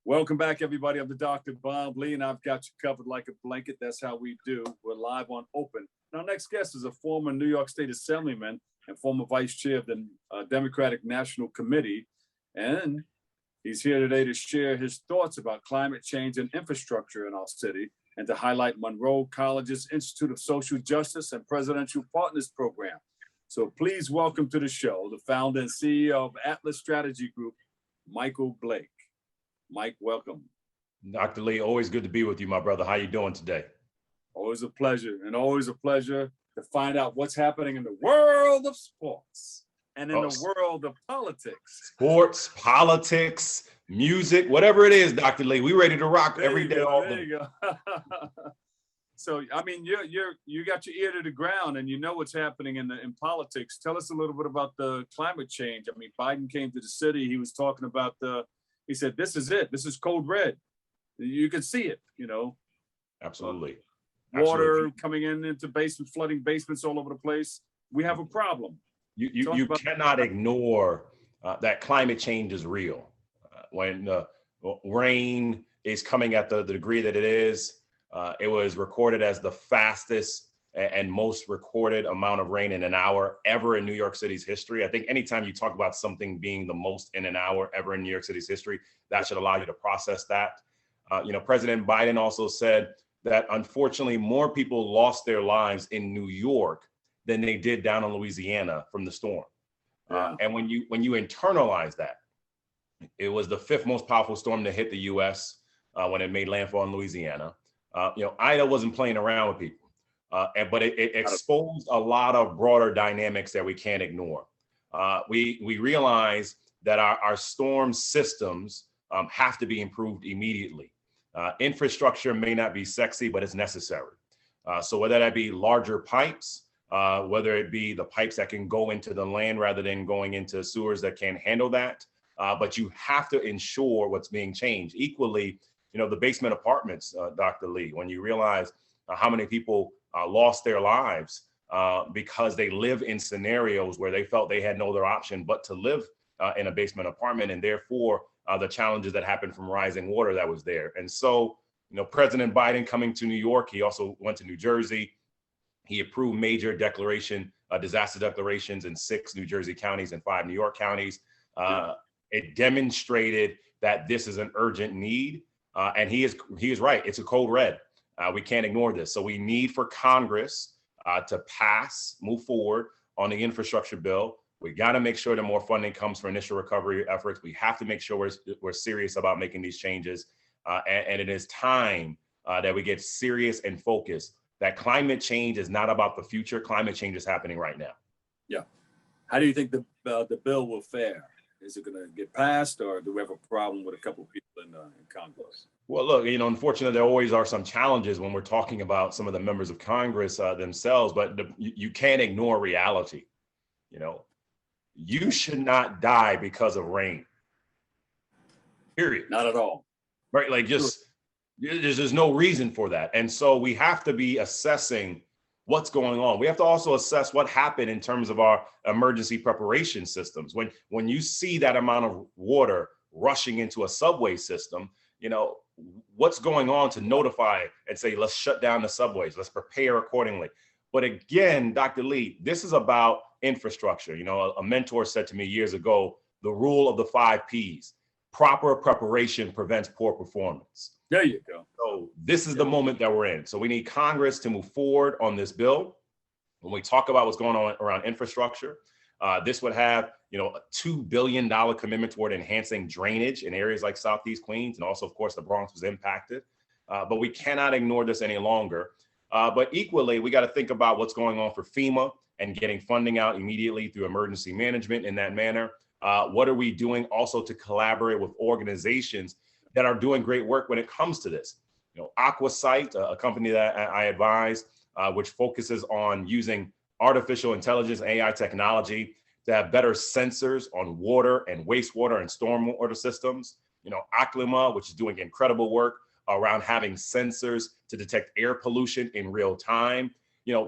Welcome back, everybody. I'm the Dr. Bob Lee, and I've got you covered like a blanket. That's how we do. We're live on Open. And our next guest is a former New York State Assemblyman and former vice chair of the Democratic National Committee. And he's here today to share his thoughts about climate change and infrastructure in our city and to highlight Monroe College's Institute of Social Justice and Presidential Partners Program. So please welcome to the show the founder and CEO of Atlas Strategy Group, Michael Blake. Mike, welcome. Dr. Lee, always good to be with you, my brother. How you doing today? Always a pleasure, and always a pleasure to find out what's happening in the world of sports and in the world of politics. Sports, politics, music, whatever it is, Dr. Lee, we ready to rock every day. There you go. So, I mean, you got your ear to the ground, and you know what's happening in politics. Tell us a little bit about the climate change. I mean, Biden came to the city. He was talking about he said, this is it. This is code red. You can see it, you know. Absolutely. Water coming into basements, flooding basements all over the place. We have a problem. You cannot ignore that climate change is real. When rain is coming at the degree that it is, it was recorded as the fastest and most recorded amount of rain in an hour ever in New York City's history. I think anytime you talk about something being the most in an hour ever in New York City's history, that should allow you to process that. President Biden also said that unfortunately more people lost their lives in New York than they did down in Louisiana from the storm. And when you internalize that, it was the fifth most powerful storm to hit the U.S. When it made landfall in Louisiana. Ida wasn't playing around with people. But it exposed a lot of broader dynamics that we can't ignore. We realize that our storm systems have to be improved immediately. Infrastructure may not be sexy, but it's necessary. So whether that be larger pipes, whether it be the pipes that can go into the land rather than going into sewers that can't handle that, but you have to ensure what's being changed. Equally, the basement apartments, Dr. Lee, when you realize how many people lost their lives because they live in scenarios where they felt they had no other option but to live in a basement apartment, and therefore the challenges that happened from rising water that was there. And so, President Biden coming to New York, he also went to New Jersey. He approved major disaster declarations in 6 New Jersey counties and 5 New York counties. It demonstrated that this is an urgent need, and he is right. It's a code red. We can't ignore this. So we need for Congress to move forward on the infrastructure bill. We got to make sure that more funding comes for initial recovery efforts. We have to make sure we're serious about making these changes. And it is time that we get serious and focused that climate change is not about the future. Climate change is happening right now. Yeah. How do you think the bill will fare? Is it going to get passed, or do we have a problem with a couple of people in Congress? Well, look, unfortunately, there always are some challenges when we're talking about some of the members of Congress themselves, but you can't ignore reality. You should not die because of rain. Period. Not at all. Right? Like there's no reason for that. And so we have to be assessing what's going on. We have to also assess what happened in terms of our emergency preparation systems. When you see that amount of water rushing into a subway system, what's going on to notify and say, let's shut down the subways, let's prepare accordingly. But again, Dr. Lee, this is about infrastructure. A mentor said to me years ago, the rule of the 5 Ps, proper preparation prevents poor performance. There you go. So this is the moment that we're in. So we need Congress to move forward on this bill. When we talk about what's going on around infrastructure, this would have, a $2 billion commitment toward enhancing drainage in areas like Southeast Queens. And also, of course, the Bronx was impacted. But we cannot ignore this any longer. But equally, we got to think about what's going on for FEMA and getting funding out immediately through emergency management in that manner. What are we doing also to collaborate with organizations that are doing great work when it comes to this? AquaSite, a company that I advise, which focuses on using artificial intelligence, AI technology to have better sensors on water and wastewater and stormwater systems. Aclima, which is doing incredible work around having sensors to detect air pollution in real time.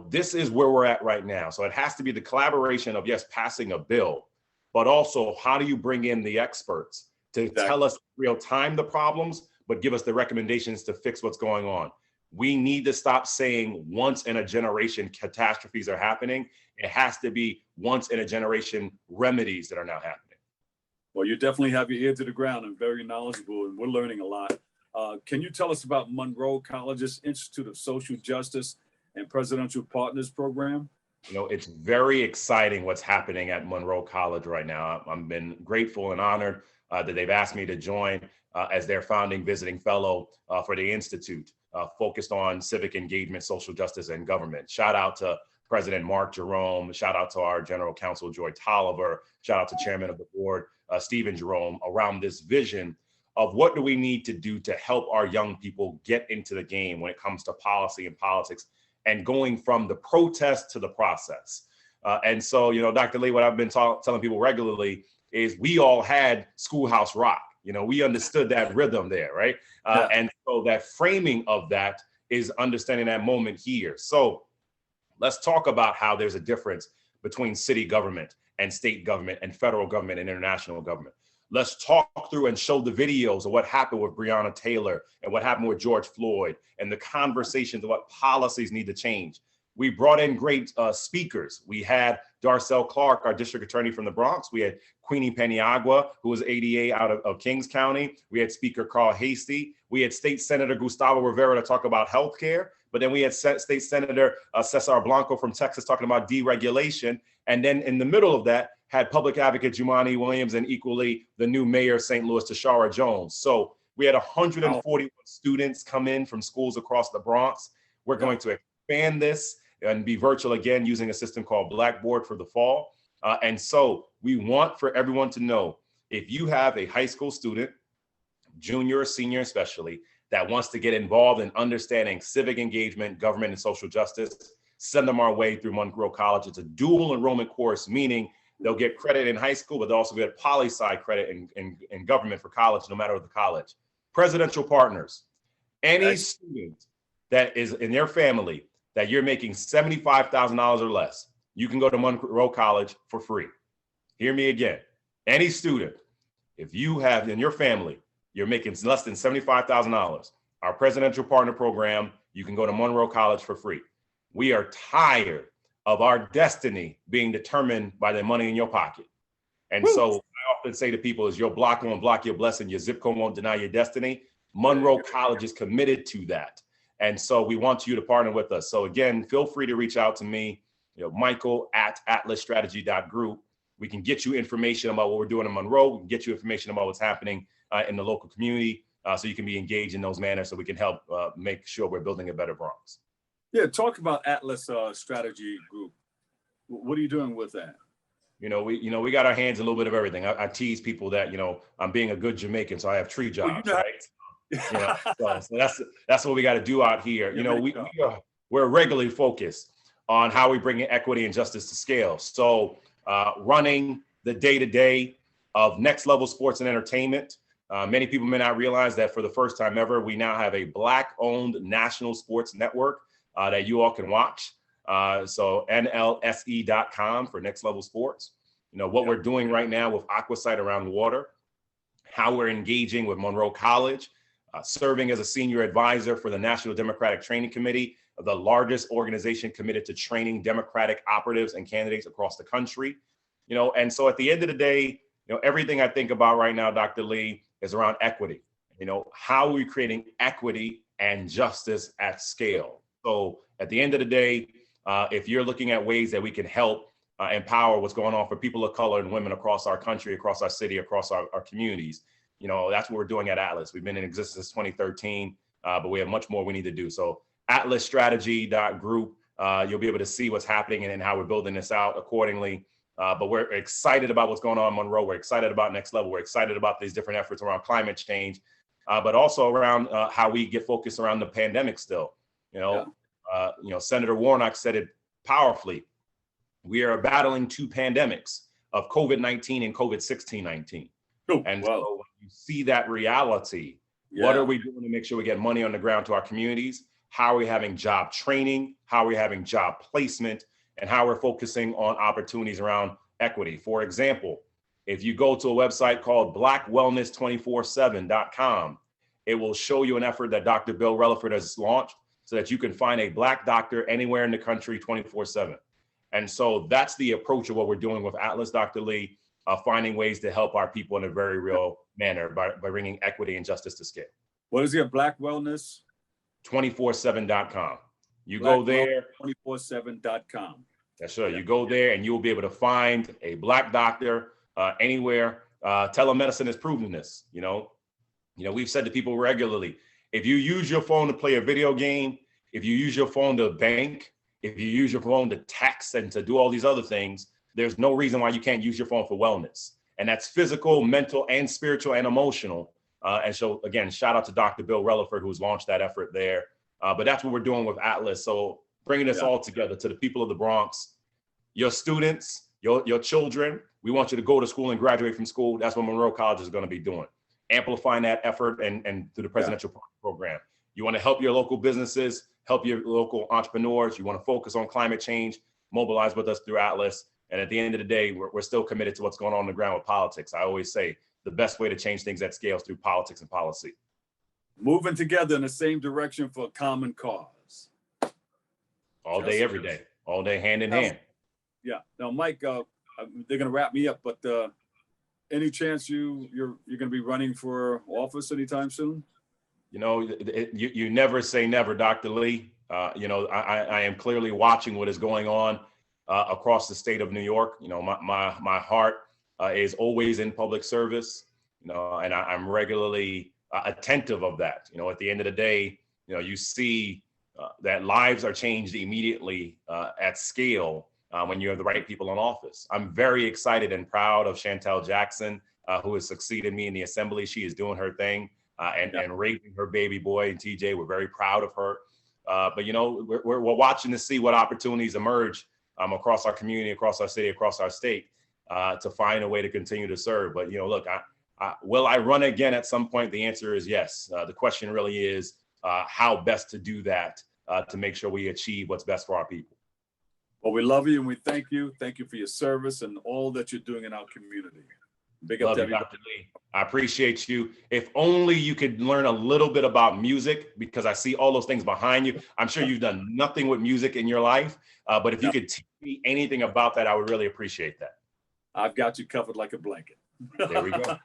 This is where we're at right now. So it has to be the collaboration of, yes, passing a bill, but also how do you bring in the experts to tell us real time the problems, but give us the recommendations to fix what's going on. We need to stop saying once in a generation catastrophes are happening. It has to be once in a generation remedies that are now happening. Well, you definitely have your ear to the ground and very knowledgeable, and we're learning a lot. Can you tell us about Monroe College's Institute of Social Justice and Presidential Partners Program? You know, it's very exciting what's happening at Monroe College right now. I've been grateful and honored that they've asked me to join as their founding visiting fellow for the Institute, focused on civic engagement, social justice, and government. Shout out to President Mark Jerome. Shout out to our General Counsel, Joy Tolliver. Shout out to Chairman of the Board, Stephen Jerome, around this vision of what do we need to do to help our young people get into the game when it comes to policy and politics, and going from the protest to the process. And so, you know, Dr. Lee, what I've been telling people regularly is we all had Schoolhouse Rock. You know, we understood that rhythm there, right? And so that framing of that is understanding that moment here. So let's talk about how there's a difference between city government and state government and federal government and international government. Let's talk through and show the videos of what happened with Breonna Taylor and what happened with George Floyd and the conversations of what policies need to change. We brought in great speakers. We had Darcel Clark, our district attorney from the Bronx. We had Queenie Paniagua, who was ADA out of Kings County. We had Speaker Carl Hasty. We had State Senator Gustavo Rivera to talk about healthcare. But then we had State Senator Cesar Blanco from Texas talking about deregulation. And then in the middle of that, had Public Advocate Jumaane Williams and equally the new mayor of St. Louis, Tashara Jones. So we had 141 students come in from schools across the Bronx. We're going to expand this and be virtual again using a system called Blackboard for the fall. And so we want for everyone to know, if you have a high school student, junior or senior especially, that wants to get involved in understanding civic engagement, government, and social justice, send them our way through Monroe College. It's a dual enrollment course, meaning they'll get credit in high school, but they'll also get poli-sci credit in government for college, no matter the college. Presidential partners, any student that is in your family that you're making $75,000 or less, you can go to Monroe College for free. Hear me again. Any student, if you have in your family, you're making less than $75,000, our presidential partner program, you can go to Monroe College for free. We are tired of our destiny being determined by the money in your pocket. And so I often say to people is your block won't block your blessing, your zip code won't deny your destiny. Monroe College is committed to that. And so we want you to partner with us. So again, feel free to reach out to me, Michael at atlasstrategy.group. We can get you information about what we're doing in Monroe. We can get you information about what's happening in the local community so you can be engaged in those manners so we can help make sure we're building a better Bronx. Yeah, talk about Atlas Strategy Group. What are you doing with that? We got our hands in a little bit of everything. I tease people that, I'm being a good Jamaican, so I have 3 jobs, right? So that's what we got to do out here. We're regularly focused on how we bring equity and justice to scale. So running the day-to-day of Next Level Sports and Entertainment. Many people may not realize that for the first time ever, we now have a Black-owned national sports network that you all can watch. So NLSE.com for Next Level Sports. What we're doing right now with Aquasight around water, how we're engaging with Monroe College, serving as a senior advisor for the National Democratic Training Committee, the largest organization committed to training Democratic operatives and candidates across the country. And so at the end of the day, everything I think about right now, Dr. Lee, is around equity. How are we creating equity and justice at scale? So at the end of the day, if you're looking at ways that we can help empower what's going on for people of color and women across our country, across our city, across our communities, that's what we're doing at Atlas. We've been in existence since 2013, but we have much more we need to do. So atlasstrategy.group, you'll be able to see what's happening and how we're building this out accordingly. But we're excited about what's going on in Monroe. We're excited about Next Level. We're excited about these different efforts around climate change, but also around how we get focused around the pandemic still. Senator Warnock said it powerfully. We are battling 2 pandemics of COVID-19 and COVID-16-19. So when you see that reality, what are we doing to make sure we get money on the ground to our communities? How are we having job training? How are we having job placement? And how we're focusing on opportunities around equity. For example, if you go to a website called blackwellness247.com, it will show you an effort that Dr. Bill Relaford has launched so that you can find a Black doctor anywhere in the country 24/7. And so that's the approach of what we're doing with Atlas, Dr. Lee, finding ways to help our people in a very real manner by bringing equity and justice to scale. What is it? Black Wellness? 247.com. You go there. 247.com. Yes, sir. You go there and you'll be able to find a Black doctor anywhere. Telemedicine has proven this. You know, we've said to people regularly, if you use your phone to play a video game, if you use your phone to bank, if you use your phone to text and to do all these other things, there's no reason why you can't use your phone for wellness. And that's physical, mental, and spiritual and emotional. And so, again, shout out to Dr. Bill Relaford, who's launched that effort there. But that's what we're doing with Atlas. So bringing this all together to the people of the Bronx, your students, your children, we want you to go to school and graduate from school. That's what Monroe College is going to be doing. Amplifying that effort and through the presidential program. You want to help your local businesses, help your local entrepreneurs. You want to focus on climate change, mobilize with us through Atlas. And at the end of the day, we're still committed to what's going on the ground with politics. I always say the best way to change things at scale is through politics and policy. Moving together in the same direction for a common cause. All day, every day, all day, hand in hand. Yeah. Now, Mike, they're going to wrap me up, but any chance you're going to be running for office anytime soon? You know, you never say never, Dr. Lee. You know, I am clearly watching what is going on across the state of New York. You know, my heart is always in public service, you know, and I'm regularly attentive of that. You know, at the end of the day, you know, you see that lives are changed immediately at scale when you have the right people in office. I'm very excited and proud of Chantel Jackson, who has succeeded me in the assembly. She is doing her thing and raising her baby boy and TJ. We're very proud of her. But, you know, we're watching to see what opportunities emerge across our community, across our city, across our state to find a way to continue to serve. But, you know, look, will I run again at some point? The answer is yes. The question really is how best to do that to make sure we achieve what's best for our people. Well, we love you and we thank you. Thank you for your service and all that you're doing in our community. Big up to everybody. Dr. Lee. I appreciate you. If only you could learn a little bit about music, because I see all those things behind you. I'm sure you've done nothing with music in your life, but if you could teach me anything about that, I would really appreciate that. I've got you covered like a blanket. There we go.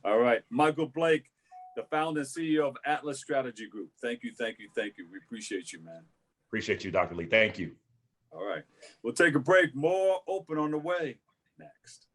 All right. Michael Blake, the founder and CEO of Atlas Strategy Group. Thank you, thank you, thank you. We appreciate you, man. Appreciate you, Dr. Lee. Thank you. All right. We'll take a break. More Open on the way next.